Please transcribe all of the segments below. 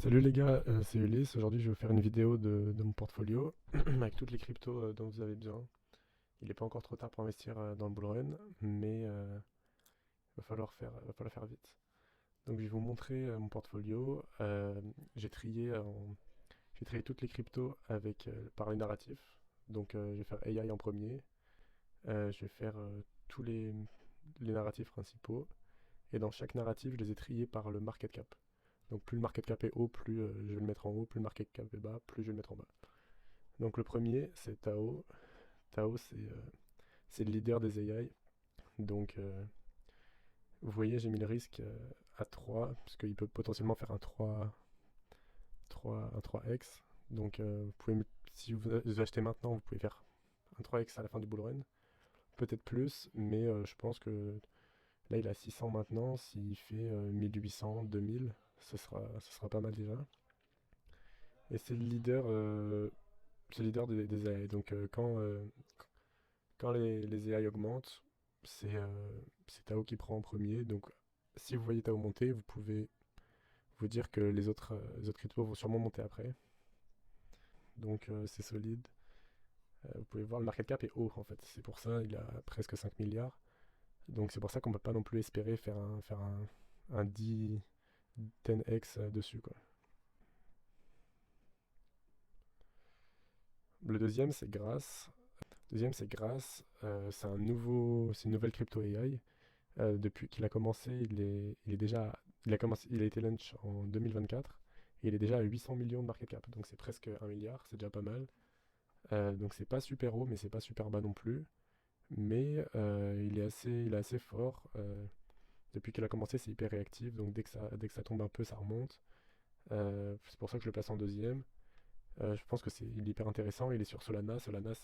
Salut les gars, c'est Ulysse. Aujourd'hui, je vais vous faire une vidéo de mon portfolio avec toutes les cryptos dont vous avez besoin. Il n'est pas encore trop tard pour investir dans le bull run, mais va falloir faire vite. Donc, je vais vous montrer mon portfolio. J'ai trié, j'ai trié toutes les cryptos avec par les narratifs. Donc, je vais faire AI en premier. Je vais faire tous les narratifs principaux. Et dans chaque narratif, je les ai triés par le market cap. Donc plus le market cap est haut, plus je vais le mettre en haut, plus le market cap est bas, plus je vais le mettre en bas. Donc le premier, c'est Tao. Tao, c'est le leader des AI. Donc vous voyez, j'ai mis le risque à 3, parce qu'il peut potentiellement faire un 3x. Donc si vous achetez maintenant, vous pouvez faire un 3x à la fin du bull run. Peut-être plus, mais je pense que là il a 600 maintenant. S'il fait 1800, 2000, ce sera pas mal déjà. Et c'est le leader des AI. Donc quand les AI augmentent, c'est Tao qui prend en premier. Donc si vous voyez Tao monter, vous pouvez vous dire que les autres cryptos vont sûrement monter après. Donc c'est solide. Vous pouvez voir le market cap est haut en fait. C'est pour ça il a presque 5 milliards. Donc c'est pour ça qu'on ne peut pas non plus espérer un 10x dessus, quoi. Le deuxième c'est Grass. Deuxième c'est Grass. C'est une nouvelle crypto AI. Depuis qu'il a commencé, il est déjà, il a été launch en 2024 et il est déjà à 800 millions de market cap. Donc c'est presque un milliard, c'est déjà pas mal. Donc c'est pas super haut, mais c'est pas super bas non plus. Mais il est assez fort. Depuis qu'il a commencé, c'est hyper réactif. Donc dès que ça tombe un peu, ça remonte. C'est pour ça que je le place en deuxième. Je pense que il est hyper intéressant. Il est sur Solana. Solana,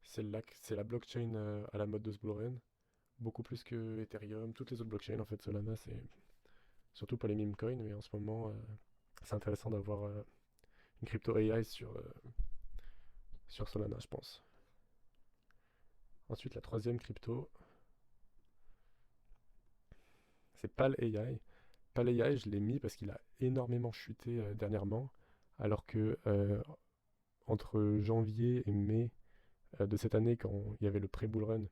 c'est la blockchain à la mode de ce bull run. Beaucoup plus que Ethereum, toutes les autres blockchains. En fait, Solana, c'est surtout pour les meme coins, mais en ce moment, c'est intéressant d'avoir une crypto AI sur Solana, je pense. Ensuite, la troisième crypto, c'est Pal AI. Pal AI, je l'ai mis parce qu'il a énormément chuté dernièrement, alors que entre janvier et mai de cette année, quand il y avait le pré-bull run,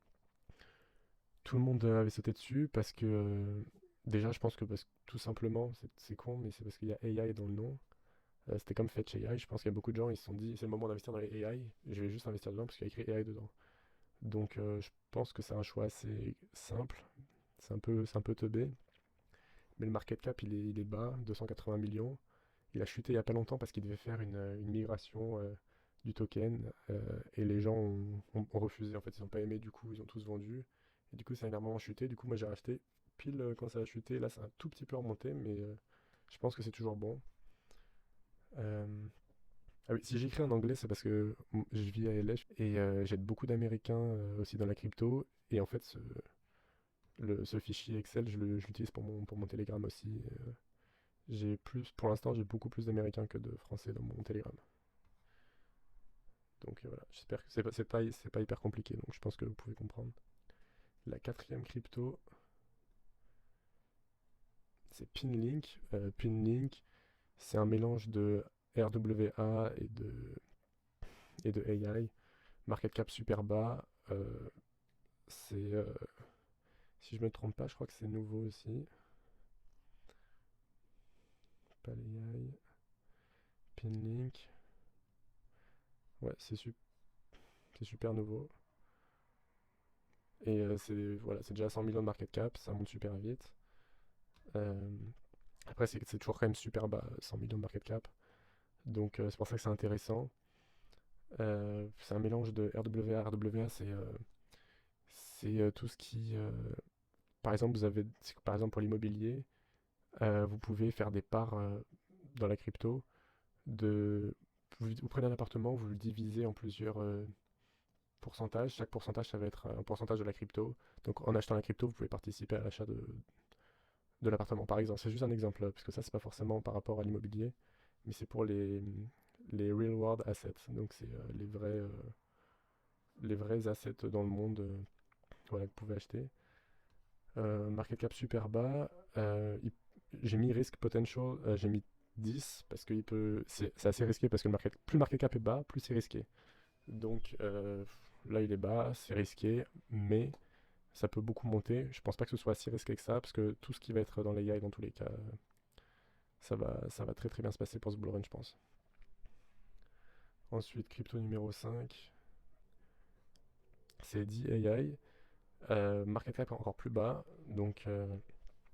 tout le monde avait sauté dessus parce que déjà, je pense que tout simplement, c'est con, mais c'est parce qu'il y a AI dans le nom. C'était comme Fetch AI. Je pense qu'il y a beaucoup de gens, ils se sont dit, c'est le moment d'investir dans les AI. Je vais juste investir dedans parce qu'il y a écrit AI dedans. Donc, je pense que c'est un choix assez simple. C'est un peu teubé. Mais le market cap, il est bas, 280 millions. Il a chuté il y a pas longtemps parce qu'il devait faire une migration du token. Et les gens ont refusé. En fait, ils n'ont pas aimé. Du coup, ils ont tous vendu. Et du coup, ça a énormément chuté. Du coup, moi, j'ai racheté pile quand ça a chuté. Là, c'est un tout petit peu remonté, mais je pense que c'est toujours bon. Euh, Ah oui, si j'écris en anglais, c'est parce que je vis à LA et j'aide beaucoup d'Américains aussi dans la crypto. Et en fait, ce fichier Excel, je l'utilise pour mon Telegram aussi. Pour l'instant, j'ai beaucoup plus d'Américains que de Français dans mon Telegram. Donc voilà, j'espère que c'est pas hyper compliqué, donc je pense que vous pouvez comprendre. La quatrième crypto, c'est Pinlink. Pinlink, c'est un mélange de RWA et de AI. Market cap super bas. C'est Si je me trompe pas, je crois que c'est nouveau aussi. Palayai, Pinlink. Ouais, c'est super nouveau. Et c'est déjà 100 millions de market cap, ça monte super vite. Euh, Après, c'est toujours quand même super bas, 100 millions de market cap. Donc c'est pour ça que c'est intéressant. C'est un mélange de RWA. RWA, c'est tout ce qui... par exemple, par exemple pour l'immobilier, vous pouvez faire des parts dans la crypto. De, vous prenez un appartement, vous le divisez en plusieurs pourcentages. Chaque pourcentage, ça va être un pourcentage de la crypto. Donc en achetant la crypto, vous pouvez participer à l'achat de l'appartement, par exemple. C'est juste un exemple, parce que ça, c'est pas forcément par rapport à l'immobilier, mais c'est pour les real world assets. Donc c'est les vrais assets dans le monde voilà, que vous pouvez acheter. Market cap super bas. J'ai mis risk potential, j'ai mis 10 parce que c'est assez risqué parce que plus le market cap est bas, plus c'est risqué. Donc là il est bas, c'est risqué, mais ça peut beaucoup monter. Je pense pas que ce soit si risqué que ça parce que tout ce qui va être dans les AI dans tous les cas, ça va très très bien se passer pour ce bull run, je pense. Ensuite, crypto numéro 5, c'est DAI. Market cap encore plus bas, donc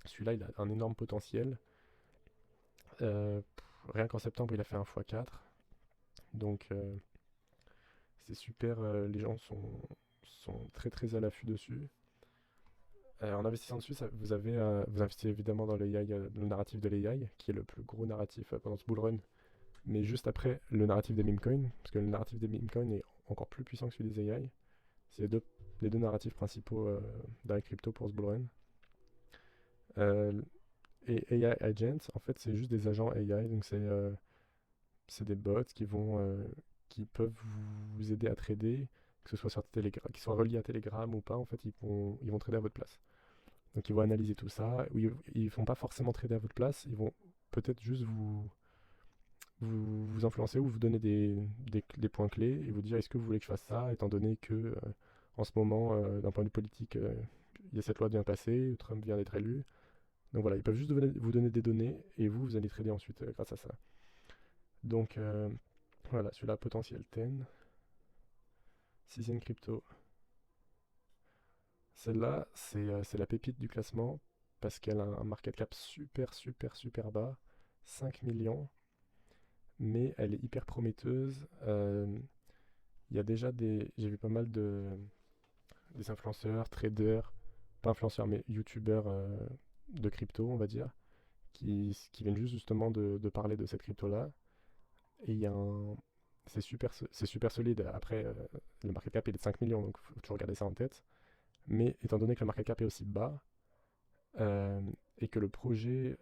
celui-là il a un énorme potentiel. Rien qu'en septembre il a fait un x4, donc c'est super, les gens sont très très à l'affût dessus. En investissant dessus, vous investissez évidemment dans l'AI, le narratif de l'AI, qui est le plus gros narratif pendant ce bull run, mais juste après le narratif des meme coins, parce que le narratif des meme coins est encore plus puissant que celui des AI. C'est les deux narratifs principaux dans la crypto pour ce bull run. Euh, et AI Agents, en fait, c'est juste des agents AI, donc c'est des bots qui peuvent vous aider à trader, que ce soit sur Telegram, qui soient reliés à Telegram ou pas, en fait, ils vont trader à votre place. Donc ils vont analyser tout ça. Ils vont pas forcément trader à votre place, ils vont peut-être juste vous influencer ou vous donner des points clés et vous dire est-ce que vous voulez que je fasse ça, étant donné que en ce moment, d'un point de vue politique, il y a cette loi bien passée, Trump vient d'être élu. Donc voilà, ils peuvent juste vous donner des données et vous allez trader ensuite grâce à ça. Donc voilà, celui-là, potentiel 10. Sixième crypto. Celle-là, c'est la pépite du classement parce qu'elle a un market cap super, super, super bas, 5 millions, mais elle est hyper prometteuse. Il y a déjà j'ai vu pas mal des influenceurs, traders, pas influenceurs, mais youtubeurs de crypto, on va dire, qui viennent juste justement de parler de cette crypto-là. Et il y a un. C'est super solide. Après, le market cap il est de 5 millions, donc il faut toujours garder ça en tête. Mais étant donné que le market cap est aussi bas, euh, et que le projet.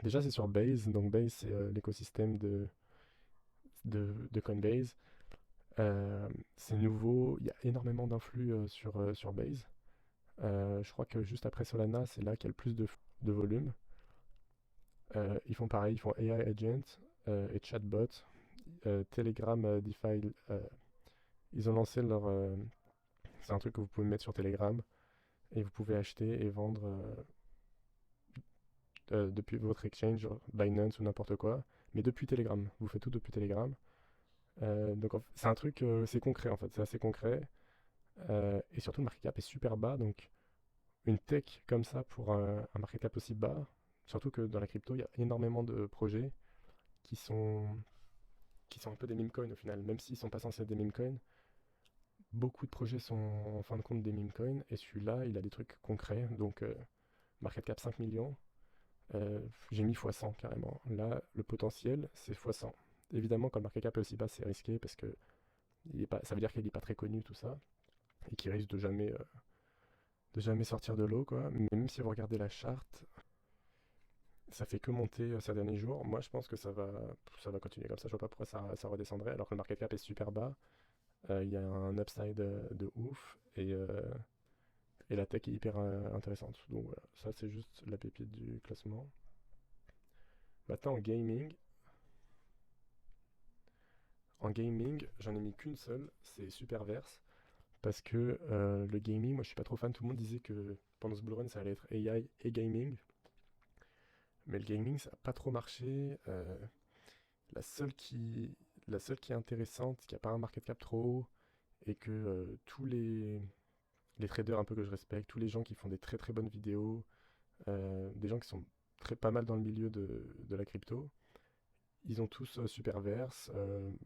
Déjà, c'est sur Base, donc Base, c'est l'écosystème de Coinbase. C'est nouveau, il y a énormément d'influx sur Base. Je crois que juste après Solana, c'est là qu'il y a le plus de volume. Ils font pareil, ils font AI Agent et Chatbot. Telegram DeFi, ils ont lancé leur. C'est un truc que vous pouvez mettre sur Telegram et vous pouvez acheter et vendre depuis votre exchange, Binance ou n'importe quoi, mais depuis Telegram. Vous faites tout depuis Telegram. Donc c'est un truc, c'est concret en fait, c'est assez concret. Et surtout le market cap est super bas, donc une tech comme ça pour un market cap aussi bas, surtout que dans la crypto, il y a énormément de projets qui sont, qui sont un peu des meme coins au final, même s'ils sont pas censés être des meme coins. Beaucoup de projets sont en fin de compte des meme coins, et celui-là, il a des trucs concrets, donc market cap 5 millions, j'ai mis x100 carrément. Là, le potentiel, c'est x100. Évidemment, quand le market cap est aussi bas, c'est risqué, parce que ça veut dire qu'il n'est pas très connu, tout ça, et qu'il risque de jamais sortir de l'eau, quoi. Mais même si vous regardez la charte, ça fait que monter ces derniers jours. Moi, je pense que ça va continuer comme ça. Je vois pas pourquoi ça redescendrait, alors que le market cap est super bas. Il y a un upside de ouf, et la tech est hyper intéressante. Donc voilà, ça c'est juste la pépite du classement. Maintenant en gaming, j'en ai mis qu'une seule, c'est Superverse. Parce que le gaming, moi je suis pas trop fan. Tout le monde disait que pendant ce bull run ça allait être AI et gaming. Mais le gaming ça a pas trop marché. La seule qui, la seule qui est intéressante, qui a pas un market cap trop haut, et que tous les traders un peu que je respecte, tous les gens qui font des très très bonnes vidéos, des gens qui sont pas mal dans le milieu de la crypto, ils ont tous Superverse,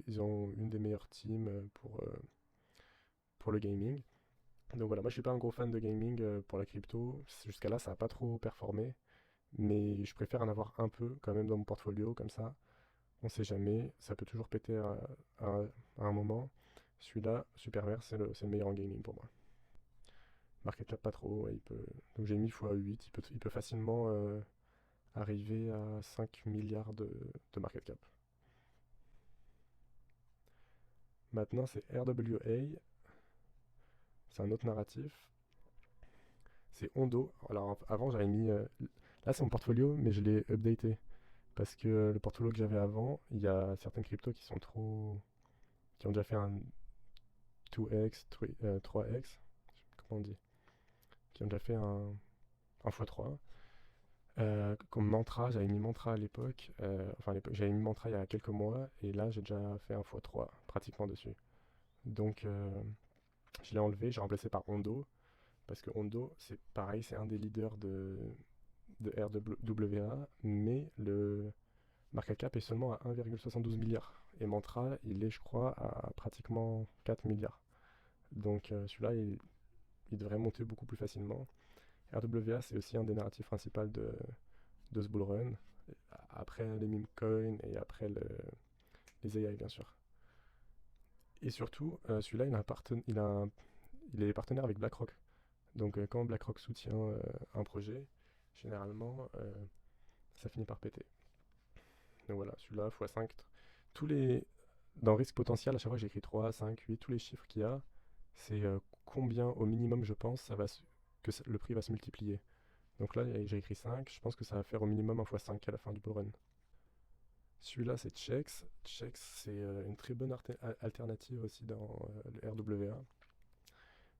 ils ont une des meilleures teams pour le gaming. Donc voilà, moi je suis pas un gros fan de gaming pour la crypto. Jusqu'à là, ça n'a pas trop performé. Mais je préfère en avoir un peu quand même dans mon portfolio, comme ça. On sait jamais, ça peut toujours péter à un moment. Celui-là, Superverse, c'est le meilleur en gaming pour moi. Market cap pas trop, ouais, donc j'ai mis x8, il peut facilement arriver à 5 milliards de market cap. Maintenant, c'est RWA, c'est un autre narratif. C'est Ondo. Alors avant, j'avais mis. Là, c'est mon portfolio, mais je l'ai updaté. Parce que le portfolio que j'avais avant, il y a certaines cryptos qui sont trop, qui ont déjà fait un 2x, 3x, comment on dit, qui ont déjà fait un x3. Comme Mantra, j'avais mis Mantra à l'époque, enfin à l'époque, j'avais mis Mantra il y a quelques mois, et là j'ai déjà fait un x3 pratiquement dessus. Donc je l'ai enlevé, j'ai remplacé par Hondo, parce que Hondo, c'est pareil, c'est un des leaders de RWA, mais le market cap est seulement à 1,72 milliard. Et Mantra, il est, je crois, à pratiquement 4 milliards. Donc celui-là, il devrait monter beaucoup plus facilement. RWA, c'est aussi un des narratifs principaux de ce bull run. Après les meme coins et après les AI, bien sûr. Et surtout, celui-là, il est partenaire avec BlackRock. Donc quand BlackRock soutient un projet, généralement, ça finit par péter. Donc voilà, celui-là, x5. Tous les... Dans risque potentiel, à chaque fois j'écris 3, 5, 8, tous les chiffres qu'il y a, c'est combien au minimum je pense le prix va se multiplier. Donc là, j'ai écrit 5, je pense que ça va faire au minimum un x5 à la fin du bull run. Celui-là, c'est Chex. Chex, c'est une très bonne alternative aussi dans le RWA.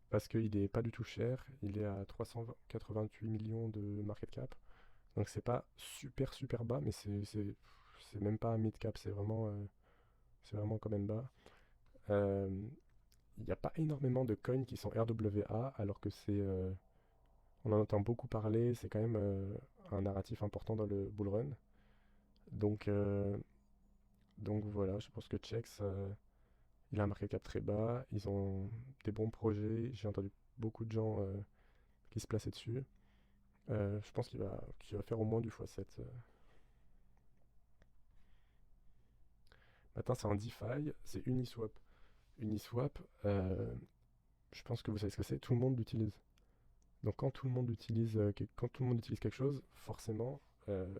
Parce qu'il n'est pas du tout cher. Il est à 388 millions de market cap. Donc c'est pas super super bas, mais c'est même pas mid cap. C'est vraiment quand même bas. Euh, Il n'y a pas énormément de coins qui sont RWA, alors que on en entend beaucoup parler. C'est quand même un narratif important dans le bull run. Donc, euh, donc voilà, je pense que Chex, il a un market cap très bas, ils ont des bons projets, j'ai entendu beaucoup de gens qui se plaçaient dessus. Je pense qu'il va faire au moins du x7. Maintenant, c'est en DeFi, c'est Uniswap. Uniswap, je pense que vous savez ce que c'est, tout le monde l'utilise. Donc quand tout le monde utilise, quand tout le monde utilise quelque chose, forcément, euh,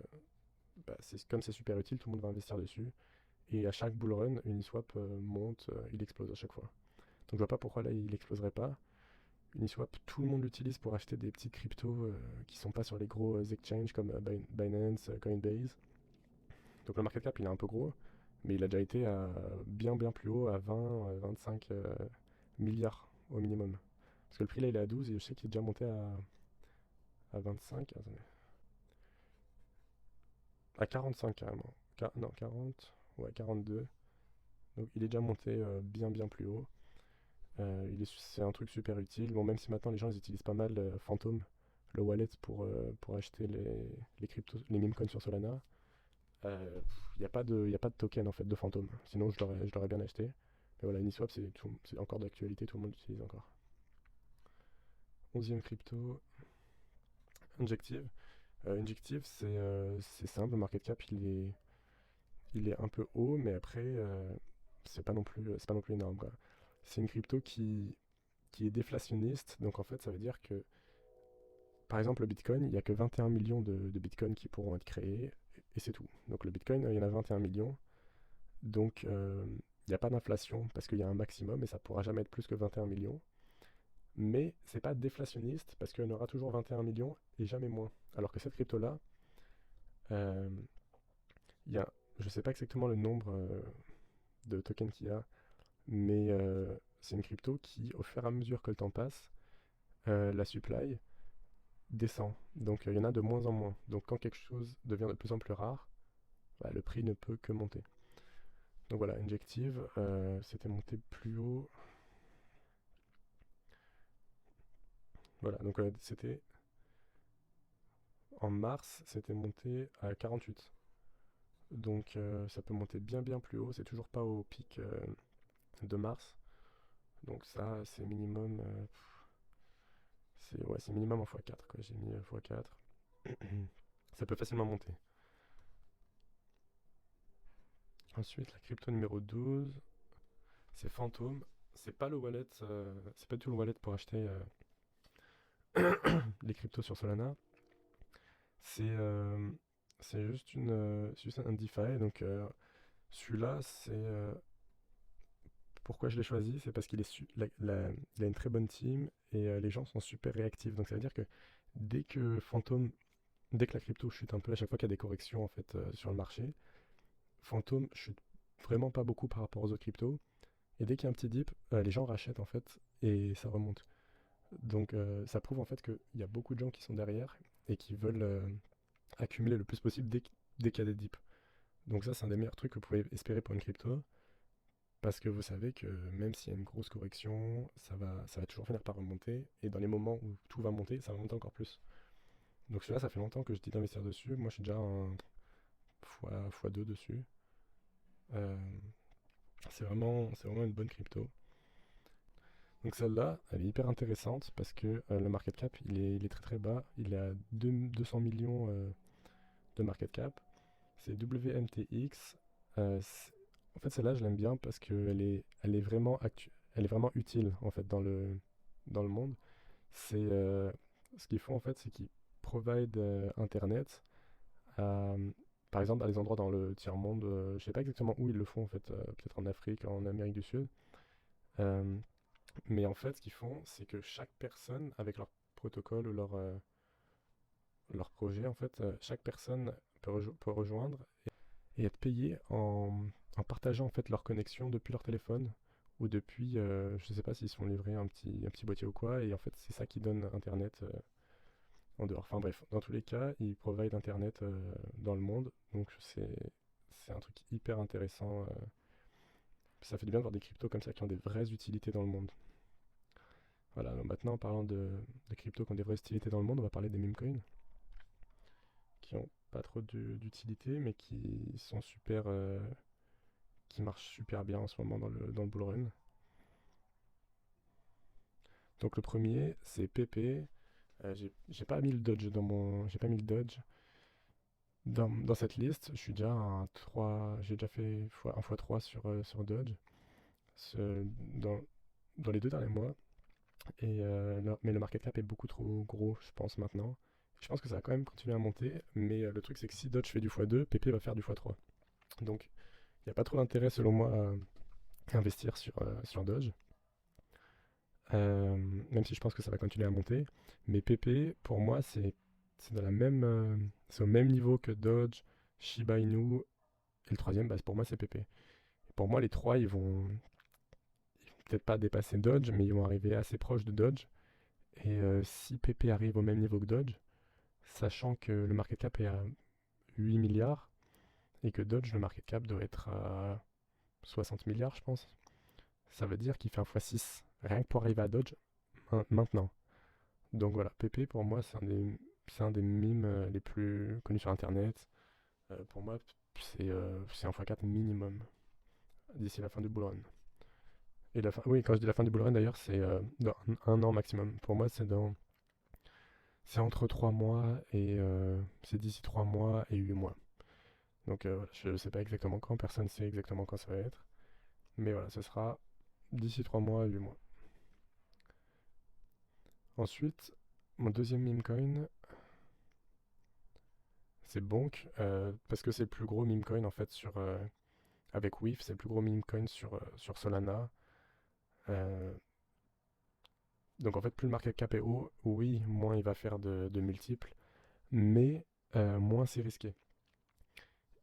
comme c'est super utile, tout le monde va investir dessus. Et à chaque bull run, Uniswap monte, il explose à chaque fois. Donc je vois pas pourquoi là il exploserait pas. Uniswap, tout le monde l'utilise pour acheter des petits cryptos qui sont pas sur les gros exchanges comme Binance, Coinbase. Donc le market cap il est un peu gros, mais il a déjà été à bien bien plus haut, à 20, 25 milliards au minimum. Parce que le prix là il est à 12 et je sais qu'il est déjà monté à 25, attendez, à 45 carrément. Non, 40, ouais 42. Donc il est déjà monté bien bien plus haut. C'est un truc super utile. Bon, même si maintenant les gens ils utilisent pas mal Phantom, le wallet pour acheter les cryptos, les meme coins sur Solana. Il n'y a pas y a pas de token en fait de Phantom. Sinon je l'aurais bien acheté. Mais voilà, Uniswap c'est encore d'actualité, tout le monde l'utilise encore. 11e crypto, Injective. Injective c'est simple, le market cap il est un peu haut, mais après c'est pas non plus énorme quoi. C'est une crypto qui est déflationniste, donc en fait ça veut dire que par exemple, le Bitcoin, il n'y a que 21 millions de Bitcoins qui pourront être créés, et c'est tout. Donc le Bitcoin, il y en a 21 millions, donc il n'y a pas d'inflation, parce qu'il y a un maximum, et ça ne pourra jamais être plus que 21 millions. Mais c'est pas déflationniste, parce qu'il y en aura toujours 21 millions, et jamais moins. Alors que cette crypto-là, euh, il y a, je ne sais pas exactement le nombre de tokens qu'il y a, mais c'est une crypto qui, au fur et à mesure que le temps passe, la supply descend. Donc il y en a de moins en moins. Donc quand quelque chose devient de plus en plus rare, bah, le prix ne peut que monter. Donc voilà, Injective, c'était monté plus haut. Voilà, donc c'était en mars, c'était monté à 48. Donc ça peut monter bien bien plus haut, c'est toujours pas au pic de mars. Donc ça, c'est minimum, c'est minimum en x4 quoi. J'ai mis x4. Ça peut facilement monter. Ensuite, la crypto numéro 12, c'est Phantom. C'est pas le wallet, c'est pas du tout le wallet pour acheter les cryptos sur Solana. C'est euh, c'est juste c'est juste un DeFi. Donc celui-là, pourquoi je l'ai choisi, c'est parce qu'il est il a une très bonne team et les gens sont super réactifs. Donc ça veut dire que dès que Phantom dès que la crypto chute un peu, à chaque fois qu'il y a des corrections en fait sur le marché, Phantom chute vraiment pas beaucoup par rapport aux autres cryptos. Et dès qu'il y a un petit dip, les gens rachètent en fait et ça remonte. Donc ça prouve en fait qu'il y a beaucoup de gens qui sont derrière et qui veulent accumuler le plus possible dès qu'il y a des dips. Donc ça, c'est un des meilleurs trucs que vous pouvez espérer pour une crypto, parce que vous savez que même s'il y a une grosse correction, ça va toujours finir par remonter, et dans les moments où tout va monter, ça va monter encore plus. Donc celui-là, ça fait longtemps que je dis d'investir dessus. Moi, je suis déjà un fois 2 dessus. Euh, c'est vraiment une bonne crypto. Donc celle-là, elle est hyper intéressante parce que le market cap, il est très très bas. Il est à 200 millions de market cap. C'est WMTX. En fait, celle-là, je l'aime bien parce qu'elle est vraiment utile en fait dans le monde. Ce qu'ils font en fait, c'est qu'ils provide Internet à, par exemple, à des endroits dans le tiers-monde. Je sais pas exactement où ils le font en fait, peut-être en Afrique, en Amérique du Sud. Euh, mais en fait, ce qu'ils font, c'est que chaque personne, avec leur protocole ou leur projet, en fait, chaque personne peut rejoindre et être payée en partageant en fait leur connexion depuis leur téléphone ou depuis, je sais pas s'ils sont livrés un petit boîtier ou quoi, et en fait, c'est ça qui donne Internet en dehors. Enfin bref, dans tous les cas, ils provident Internet dans le monde, donc c'est un truc hyper intéressant. Ça fait du bien de voir des cryptos comme ça qui ont des vraies utilités dans le monde. Voilà, donc maintenant en parlant de cryptos qui ont des vraies utilités dans le monde, on va parler des meme coins qui ont pas trop d'utilité mais qui marchent super bien en ce moment dans le bull run. Donc le premier, c'est PP. J'ai pas mis le Dodge j'ai pas mis le Dodge dans cette liste. Je suis déjà à 3, j'ai déjà fait un x3 sur Dodge dans, dans les 2 derniers mois. Mais le market cap est beaucoup trop gros, je pense, maintenant. Je pense que ça va quand même continuer à monter, mais le truc c'est que si Dodge fait du x2, PP va faire du x3. Donc il n'y a pas trop d'intérêt selon moi à investir sur Dodge. Euh, Même si je pense que ça va continuer à monter. Mais PP, pour moi, c'est au même niveau que Dodge, Shiba Inu, et le troisième, bah, pour moi, c'est PP. Et pour moi, les trois, ils vont peut-être pas dépasser Dodge, mais ils vont arriver assez proche de Dodge. Et si PP arrive au même niveau que Dodge, sachant que le market cap est à 8 milliards, et que Dodge, le market cap doit être à 60 milliards, je pense, ça veut dire qu'il fait un x6, rien que pour arriver à Dodge maintenant. Donc voilà, PP pour moi c'est un des mimes les plus connus sur internet. Pour moi c'est un x4 minimum d'ici la fin du bull run. Et oui, quand je dis la fin du bull run d'ailleurs, c'est dans un an maximum. Pour moi c'est entre 3 mois et c'est d'ici 3 mois et 8 mois. Donc voilà, je ne sais pas exactement quand, personne ne sait exactement quand ça va être. Mais voilà, ce sera d'ici 3 mois et 8 mois. Ensuite, mon deuxième meme coin, c'est Bonk, parce que c'est le plus gros meme coin en fait avec WIF, c'est le plus gros meme coin sur Solana. Euh, donc en fait, plus le market cap est haut, oui, moins il va faire de multiples, mais moins c'est risqué.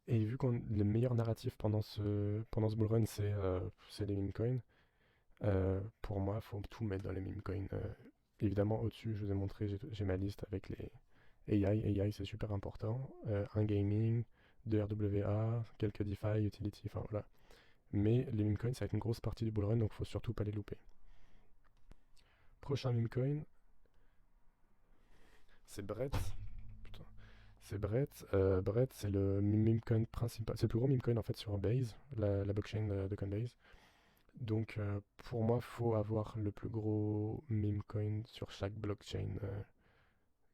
Et vu que le meilleur narratif pendant ce bull run, c'est les meme coins, pour moi, il faut tout mettre dans les meme coins. Évidemment, au-dessus, je vous ai montré, j'ai ma liste avec les AI. AI, c'est super important. Un gaming, 2 RWA, quelques DeFi, utility, enfin voilà. Mais les meme coins, ça va être une grosse partie du bull run, donc faut surtout pas les louper. Prochain meme coin, c'est Brett. Putain. C'est Brett. Brett, c'est le meme coin principal. C'est le plus gros meme coin en fait sur Base, la blockchain de Coinbase. Donc pour moi, faut avoir le plus gros meme coin sur chaque blockchain.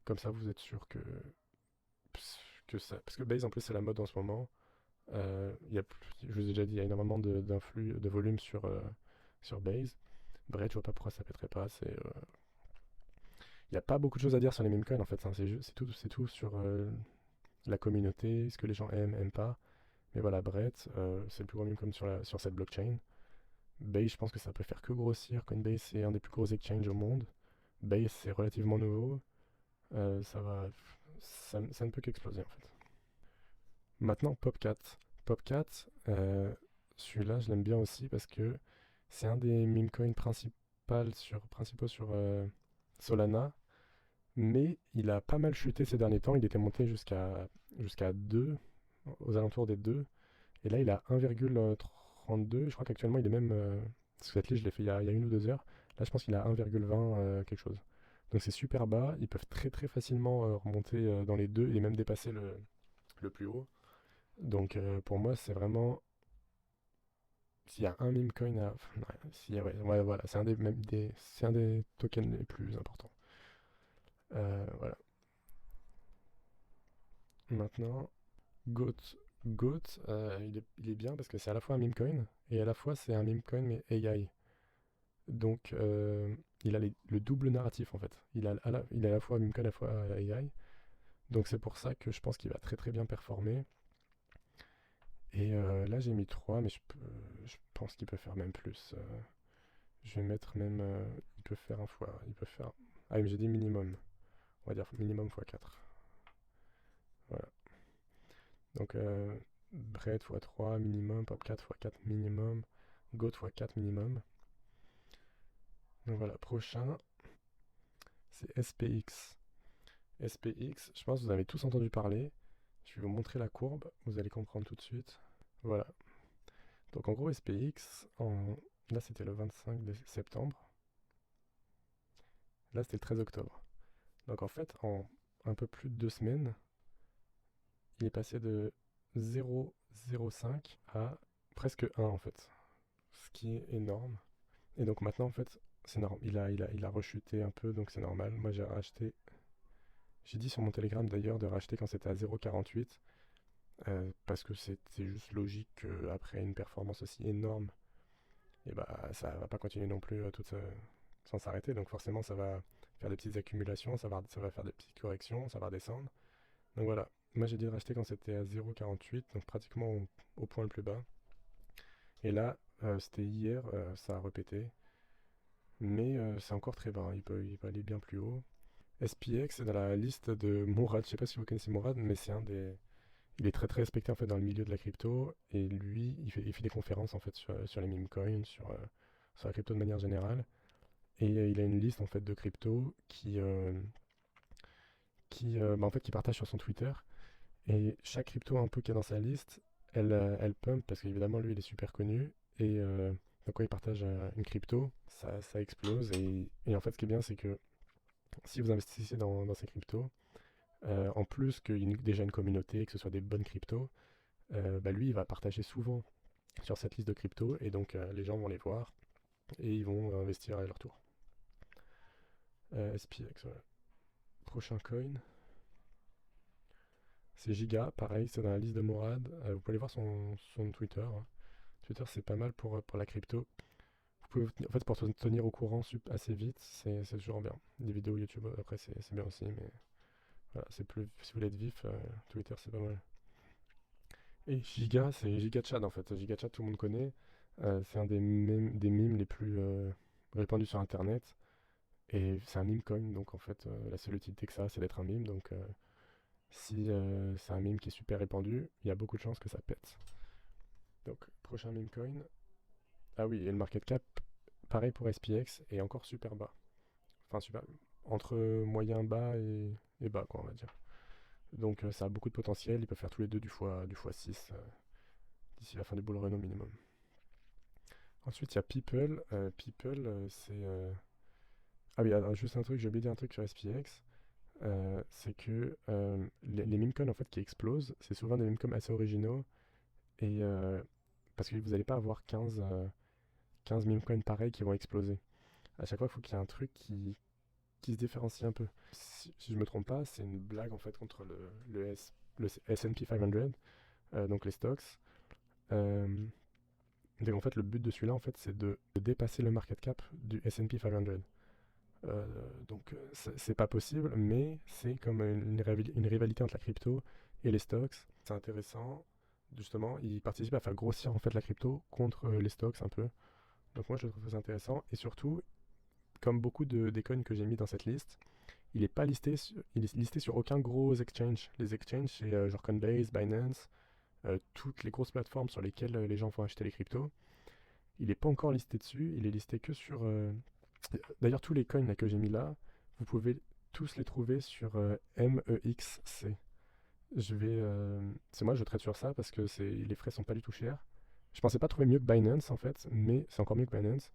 Comme ça, vous êtes sûr que ça. Parce que Base en plus, c'est la mode en ce moment. Je vous ai déjà dit, il y a énormément d'influx, de volume sur Base. Brett, je vois pas pourquoi ça pèterait pas. Il n'y a pas beaucoup de choses à dire sur les meme coins en fait, hein. C'est tout sur la communauté, ce que les gens aiment pas. Mais voilà, Brett, c'est le plus gros meme coin sur cette blockchain. Base, je pense que ça peut faire que grossir. Coinbase, c'est un des plus gros exchanges au monde. Base, c'est relativement nouveau. Ça va. ça ne peut qu'exploser en fait. Maintenant, Popcat. Popcat, celui-là, je l'aime bien aussi parce que c'est un des meme coins principaux sur Solana, mais il a pas mal chuté ces derniers temps. Il était monté jusqu'à 2, aux alentours des 2, et là il a 1,32. Je crois qu'actuellement il est même. Parce que cette liste, je l'ai fait il y a 1 ou 2 heures. Là, je pense qu'il a 1,20 quelque chose. Donc c'est super bas. Ils peuvent très très facilement remonter dans les 2 et même dépasser le plus haut. Donc pour moi, c'est vraiment. S'il y a un meme coin à. Enfin, ouais, ouais, voilà, c'est un des tokens les plus importants. Voilà. Maintenant, Goat. Goat, il est bien parce que c'est à la fois un meme coin et à la fois c'est un meme coin mais AI. Donc il a le double narratif en fait. Il a à la fois meme coin à la fois AI. Donc c'est pour ça que je pense qu'il va très très bien performer. Et là j'ai mis 3 mais je pense qu'il peut faire même plus. Je vais mettre même. Il peut faire un fois. Il peut faire. Ah oui, mais j'ai dit minimum. On va dire minimum x4. Voilà. Donc, Bread x3 minimum, Pop4 x4 minimum, Goat x4 minimum. Donc voilà, prochain, c'est SPX. SPX, je pense que vous avez tous entendu parler. Je vais vous montrer la courbe, vous allez comprendre tout de suite. Voilà. Donc en gros, SPX, là c'était le 25 septembre. Là c'était le 13 octobre. Donc en fait, en un peu plus de 2 semaines, il est passé de 0,05 à presque 1 en fait. Ce qui est énorme. Et donc maintenant en fait, c'est normal. Il a rechuté un peu, donc c'est normal. Moi j'ai racheté. J'ai dit sur mon Telegram d'ailleurs de racheter quand c'était à 0,48. Parce que c'est juste logique qu'après une performance aussi énorme, et bah ça va pas continuer non plus sans s'arrêter. Donc forcément ça va faire des petites accumulations, ça va faire des petites corrections, ça va redescendre. Donc voilà, moi j'ai dit de racheter quand c'était à 0,48, donc pratiquement au point le plus bas. Et là, c'était hier, ça a répété. Mais c'est encore très bas, il peut aller bien plus haut. SPX est dans la liste de Mourad, je sais pas si vous connaissez Mourad, mais c'est un des. Il est très très respecté en fait dans le milieu de la crypto, et lui, il fait des conférences en fait sur les meme coins, sur la crypto de manière générale. Et il a une liste en fait de crypto en fait, qui partage sur son Twitter. Et chaque crypto un peu qui est dans sa liste, elle pump parce qu'évidemment lui il est super connu. Et donc quand il partage une crypto, ça explose. Et en fait ce qui est bien c'est que si vous investissez dans ces cryptos, en plus qu'il y ait déjà une communauté, que ce soit des bonnes cryptos, bah lui il va partager souvent sur cette liste de cryptos. Et donc les gens vont les voir et ils vont investir à leur tour. SPX, voilà. Prochain coin. C'est Giga, pareil, c'est dans la liste de Morad. Vous pouvez aller voir son Twitter, hein. Twitter, c'est pas mal pour la crypto. Vous pouvez, en fait, pour te tenir au courant assez vite, c'est toujours bien. Des vidéos YouTube, après, c'est bien aussi, mais voilà, c'est plus, si vous voulez être vif, Twitter, c'est pas mal. Et Giga, c'est GigaChad, en fait. GigaChad, tout le monde connaît. C'est un des mimes les plus répandus sur Internet. Et c'est un meme coin, donc en fait, la seule utilité que ça a, c'est d'être un meme. Donc, si c'est un meme qui est super répandu, il y a beaucoup de chances que ça pète. Donc, prochain meme coin. Ah oui, et le market cap, pareil pour SPX, est encore super bas. Enfin, super. Entre moyen bas et bas, quoi, on va dire. Donc, ça a beaucoup de potentiel. Ils peuvent faire tous les deux du x6 d'ici la fin du bull run au minimum. Ensuite, il y a People. People, c'est. Ah oui, alors, juste un truc, j'ai oublié de dire un truc sur SPX. C'est que les meme coins en fait, qui explosent, c'est souvent des meme coins assez originaux. Et parce que vous n'allez pas avoir 15 meme coins pareils qui vont exploser. À chaque fois, il faut qu'il y ait un truc qui se différencie un peu. Si je me trompe pas, c'est une blague en fait contre le S&P 500, donc les stocks. Euh, donc en fait, le but de celui-là, en fait, c'est de dépasser le market cap du S&P 500. Donc c'est pas possible, mais c'est comme une rivalité entre la crypto et les stocks. C'est intéressant, justement, ils participent à faire grossir en fait la crypto contre les stocks un peu. Donc moi je le trouve très intéressant, et surtout, comme beaucoup des coins que j'ai mis dans cette liste, il est pas listé, il est listé sur aucun gros exchange. Les exchanges, c'est genre Coinbase, Binance, toutes les grosses plateformes sur lesquelles les gens vont acheter les cryptos. Il n'est pas encore listé dessus, il est listé que sur... D'ailleurs, tous les coins là, que j'ai mis là, vous pouvez tous les trouver sur MEXC. C'est moi, je trade sur ça parce que les frais sont pas du tout chers. Je pensais pas trouver mieux que Binance en fait, mais c'est encore mieux que Binance.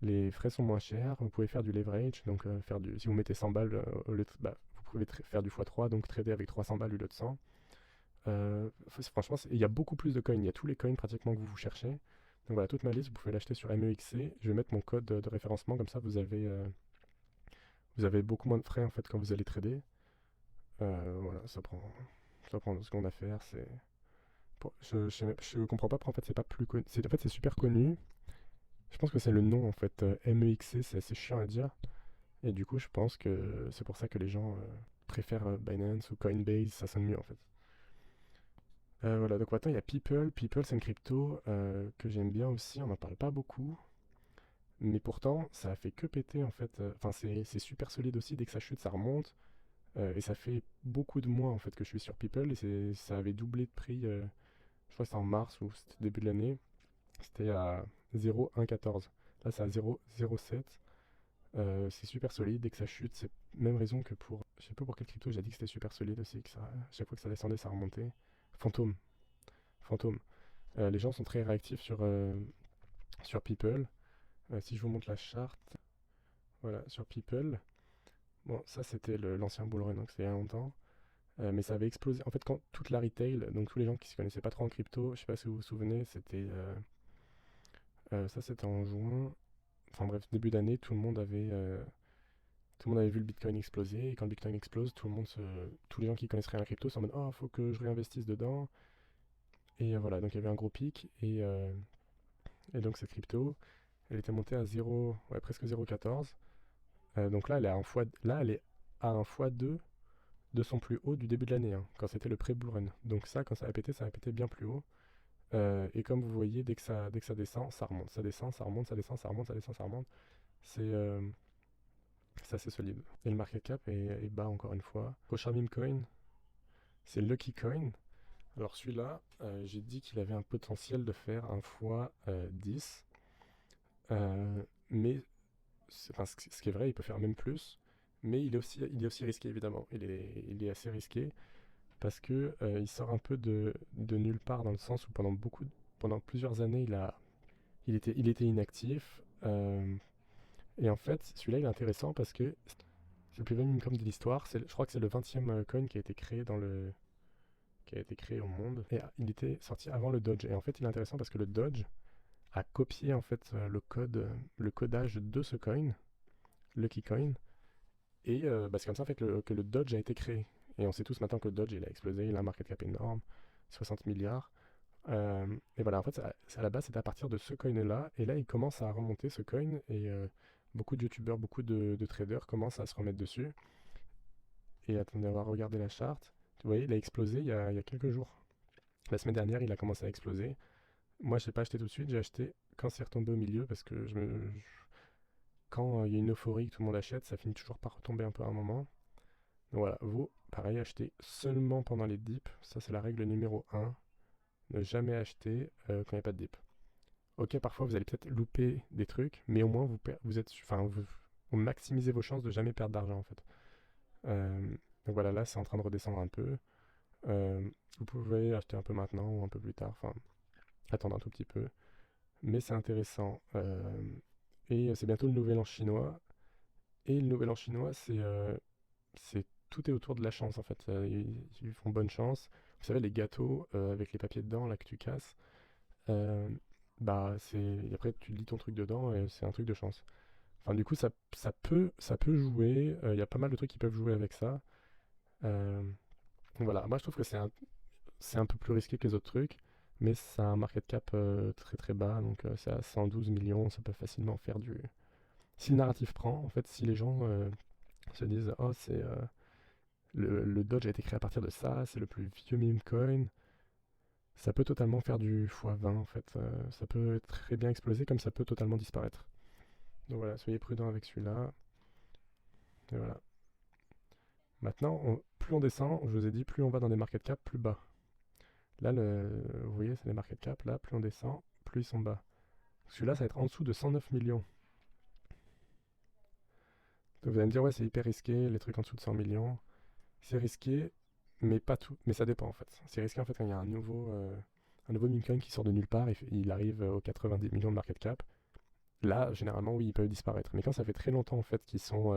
Les frais sont moins chers, vous pouvez faire du leverage, donc si vous mettez 100 balles, vous pouvez faire du x3, donc trader avec 300 balles au lieu de 100. Franchement, il y a beaucoup plus de coins, il y a tous les coins pratiquement que vous cherchez. Donc voilà, toute ma liste, vous pouvez l'acheter sur MEXC. Je vais mettre mon code de référencement, comme ça vous avez beaucoup moins de frais en fait quand vous allez trader. Voilà, ça prend 2 secondes à faire. Je comprends pas pourquoi en fait c'est pas plus connu. En fait c'est super connu. Je pense que c'est le nom en fait. MEXC, c'est assez chiant à dire. Et du coup, je pense que c'est pour ça que les gens préfèrent Binance ou Coinbase, ça sonne mieux en fait. Voilà, donc maintenant il y a People. People, c'est une crypto que j'aime bien aussi, on n'en parle pas beaucoup. Mais pourtant, ça a fait que péter en fait. Enfin, c'est super solide aussi, dès que ça chute, ça remonte. Et ça fait beaucoup de mois en fait que je suis sur People et ça avait doublé de prix. Je crois que c'était en mars ou c'était début de l'année. C'était à 0,114. Là, c'est à 0,07. C'est super solide. Dès que ça chute, c'est même raison que pour. Je sais pas pour quelle crypto j'ai dit que c'était super solide aussi. Chaque fois que ça descendait, ça remontait. Fantôme. Fantôme. Les gens sont très réactifs sur People. Si je vous montre la charte, voilà, sur People. Bon, ça c'était l'ancien bull run, donc c'était il y a longtemps. Mais ça avait explosé. En fait, quand toute la retail, donc tous les gens qui se connaissaient pas trop en crypto, je sais pas si vous vous souvenez, ça c'était en juin. Enfin bref, début d'année, tout le monde avait vu le Bitcoin exploser. Et quand le Bitcoin explose, tous les gens qui connaissent rien à la crypto sont en mode oh, faut que je réinvestisse dedans. Et voilà, donc il y avait un gros pic. Et donc cette crypto, elle était montée à 0, ouais, presque 0,14. Donc là, elle est à un x2 de son plus haut du début de l'année, hein, quand c'était le pré-bull run. Donc ça, quand ça a pété bien plus haut. Et comme vous voyez, dès que ça descend, ça remonte. Ça descend, ça remonte, ça descend, ça remonte, ça descend, ça remonte. C'est euh, c'est assez solide. Et le market cap est bas encore une fois. Prochain meme coin, c'est Lucky Coin. Alors celui-là, j'ai dit qu'il avait un potentiel de faire un fois 10. Mais ce qui est vrai, il peut faire même plus. Mais il est aussi risqué, évidemment. Il est assez risqué parce que il sort un peu de nulle part dans le sens où pendant plusieurs années, il était inactif. Et en fait, celui-là, il est intéressant parce que c'est le plus vieux meme coin de l'histoire. Je crois que c'est le 20e coin qui a été créé qui a été créé au monde. Et il était sorti avant le Dodge. Et en fait, il est intéressant parce que le Dodge a copié en fait le codage de ce coin, Lucky Coin. Et c'est comme ça en fait, que le Dodge a été créé. Et on sait tous maintenant que le Dodge il a explosé, il a un market cap énorme, 60 milliards. Euh, et voilà, en fait, à la base, c'était à partir de ce coin-là. Et là, il commence à remonter ce coin. Et beaucoup de youtubeurs, beaucoup de traders commencent à se remettre dessus. Et attendez, on va regarder la charte. Vous voyez, il a explosé il y a quelques jours. La semaine dernière, il a commencé à exploser. Moi, je n'ai pas acheté tout de suite, j'ai acheté quand c'est retombé au milieu parce que quand il y a une euphorie que tout le monde achète, ça finit toujours par retomber un peu à un moment. Donc voilà, vous, pareil, achetez seulement pendant les dips. Ça, c'est la règle numéro 1. Ne jamais acheter quand il n'y a pas de dip. Ok, parfois vous allez peut-être louper des trucs, mais au moins vous maximisez vos chances de jamais perdre d'argent en fait. Euh, donc voilà, là c'est en train de redescendre un peu. Vous pouvez acheter un peu maintenant ou un peu plus tard, enfin attendre un tout petit peu. Mais c'est intéressant. Et c'est bientôt le nouvel an chinois. Et le nouvel an chinois, tout est autour de la chance en fait. Ils font bonne chance. Vous savez, les gâteaux avec les papiers dedans là que tu casses, euh, et après tu lis ton truc dedans et c'est un truc de chance. Enfin, du coup, ça peut jouer. Il y a pas mal de trucs qui peuvent jouer avec ça. Euh, voilà, moi je trouve que c'est un peu plus risqué que les autres trucs, mais ça a un market cap très très bas, donc c'est à 112 millions, ça peut facilement faire du. Si le narratif prend, en fait, si les gens se disent oh, le Dodge a été créé à partir de ça, c'est le plus vieux meme coin, ça peut totalement faire du x20 en fait. Ça peut très bien exploser comme ça peut totalement disparaître. Donc voilà, soyez prudents avec celui-là. Et voilà. Maintenant, plus on descend, je vous ai dit, plus on va dans des market cap plus bas. Là, vous voyez, c'est les market cap. Là, plus on descend, plus ils sont bas. Celui-là, ça va être en dessous de 109 millions. Donc vous allez me dire, ouais, c'est hyper risqué, les trucs en dessous de 100 millions. C'est risqué, mais pas tout. Mais ça dépend en fait. C'est risqué en fait quand il y a un nouveau meme coin qui sort de nulle part, il arrive aux 90 millions de market cap. Là, généralement, oui, ils peuvent disparaître. Mais quand ça fait très longtemps en fait qu'ils sont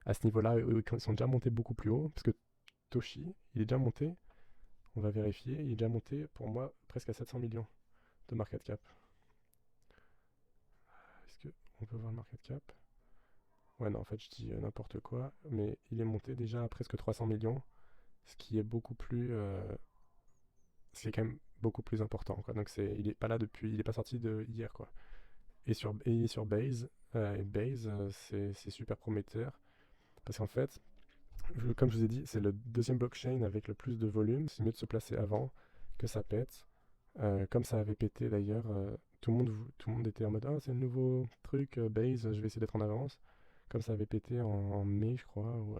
à ce niveau-là, ils sont déjà montés beaucoup plus haut, parce que Toshi, il est déjà monté, on va vérifier, il est déjà monté pour moi presque à 700 millions de market cap. Est-ce qu'on peut voir le market cap? Ouais, non, en fait, je dis n'importe quoi, mais il est monté déjà à presque 300 millions, ce qui est beaucoup plus. C'est quand même beaucoup plus important, quoi. Donc, il est pas là depuis. Il est pas sorti de hier, quoi. Et sur Base, c'est super prometteur, parce qu'en fait, comme je vous ai dit, c'est le deuxième blockchain avec le plus de volume. C'est mieux de se placer avant que ça pète. Comme ça avait pété d'ailleurs, tout le monde était en mode ah, c'est un nouveau truc, Base, je vais essayer d'être en avance. Comme ça avait pété en mai, je crois, ou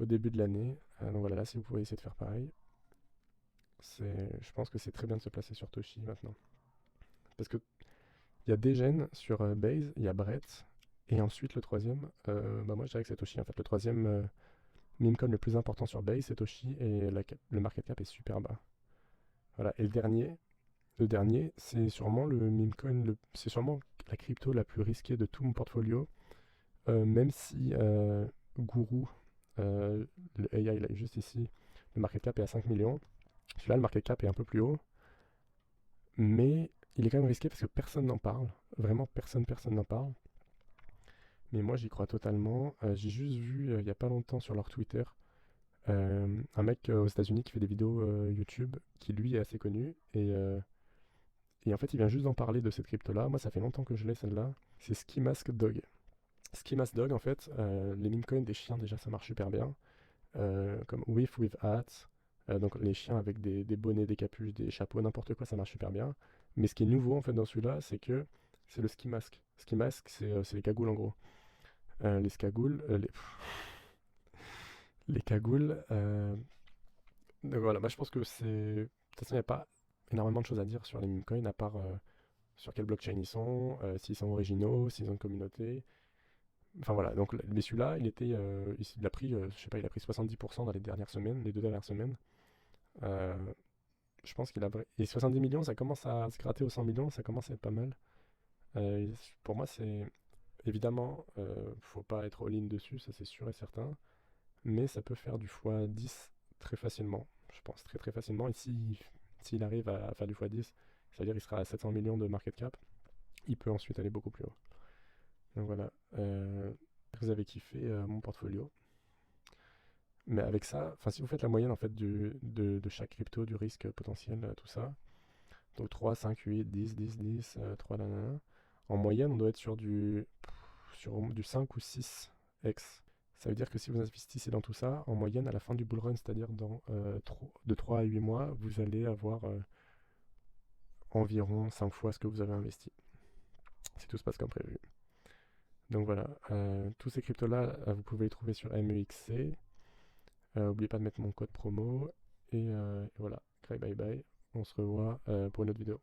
au début de l'année. Donc voilà, là, si vous pouvez essayer de faire pareil, je pense que c'est très bien de se placer sur Toshi maintenant. Parce que il y a des gènes sur Base, il y a Brett, et ensuite le troisième, bah moi je dirais que c'est Toshi. En fait, le troisième meme coin le plus important sur Base, c'est Toshi, et le market cap est super bas. Voilà, et le dernier, c'est sûrement le meme coin, c'est sûrement la crypto la plus risquée de tout mon portfolio, même si Guru, le AI là, juste ici, le market cap est à 5 millions. Celui-là, le market cap est un peu plus haut, mais il est quand même risqué parce que personne n'en parle. Vraiment, personne n'en parle. Mais moi, j'y crois totalement. J'ai juste vu, il n'y a pas longtemps, sur leur Twitter, un mec aux États-Unis qui fait des vidéos YouTube, qui lui est assez connu, et en fait, il vient juste d'en parler de cette crypto-là. Moi, ça fait longtemps que je l'ai, celle-là. C'est Ski Mask Dog. Ski Mask Dog, en fait, les meme coins des chiens, déjà, ça marche super bien. Comme with Hats, donc les chiens avec des bonnets, des capuches, des chapeaux, n'importe quoi, ça marche super bien. Mais ce qui est nouveau en fait dans celui-là, c'est que c'est le ski mask. Ski mask, c'est les cagoules en gros. Les cagoules, les cagoules. Donc voilà, bah, je pense que c'est. De toute façon, il n'y a pas énormément de choses à dire sur les meme coins, à part sur quelle blockchain ils sont, s'ils sont originaux, s'ils ont une communauté. Enfin voilà, donc mais celui-là, il a pris, je sais pas, il a pris 70% dans les dernières semaines, les 2 dernières semaines. Euh, je pense qu'il a. Et 70 millions, ça commence à se gratter aux 100 millions, ça commence à être pas mal. Euh, pour moi, c'est. Évidemment, faut pas être all-in dessus, ça c'est sûr et certain. Mais ça peut faire du x10 très facilement, je pense, très très facilement. Et s'il arrive à faire du x10, c'est-à-dire qu'il sera à 700 millions de market cap, il peut ensuite aller beaucoup plus haut. Donc voilà. Vous avez kiffé mon portfolio. Mais avec ça, enfin si vous faites la moyenne en fait de chaque crypto, du risque potentiel, tout ça, donc 3, 5, 8, 10, 10, 10, 3, nanana, en moyenne on doit être sur du 5 ou 6x. Ça veut dire que si vous investissez dans tout ça, en moyenne à la fin du bull run, c'est-à-dire de 3 à 8 mois, vous allez avoir environ 5 fois ce que vous avez investi, si tout se passe comme prévu. Donc voilà, tous ces cryptos-là, vous pouvez les trouver sur MEXC. N'oubliez pas de mettre mon code promo. Et voilà, bye bye. On se revoit pour une autre vidéo.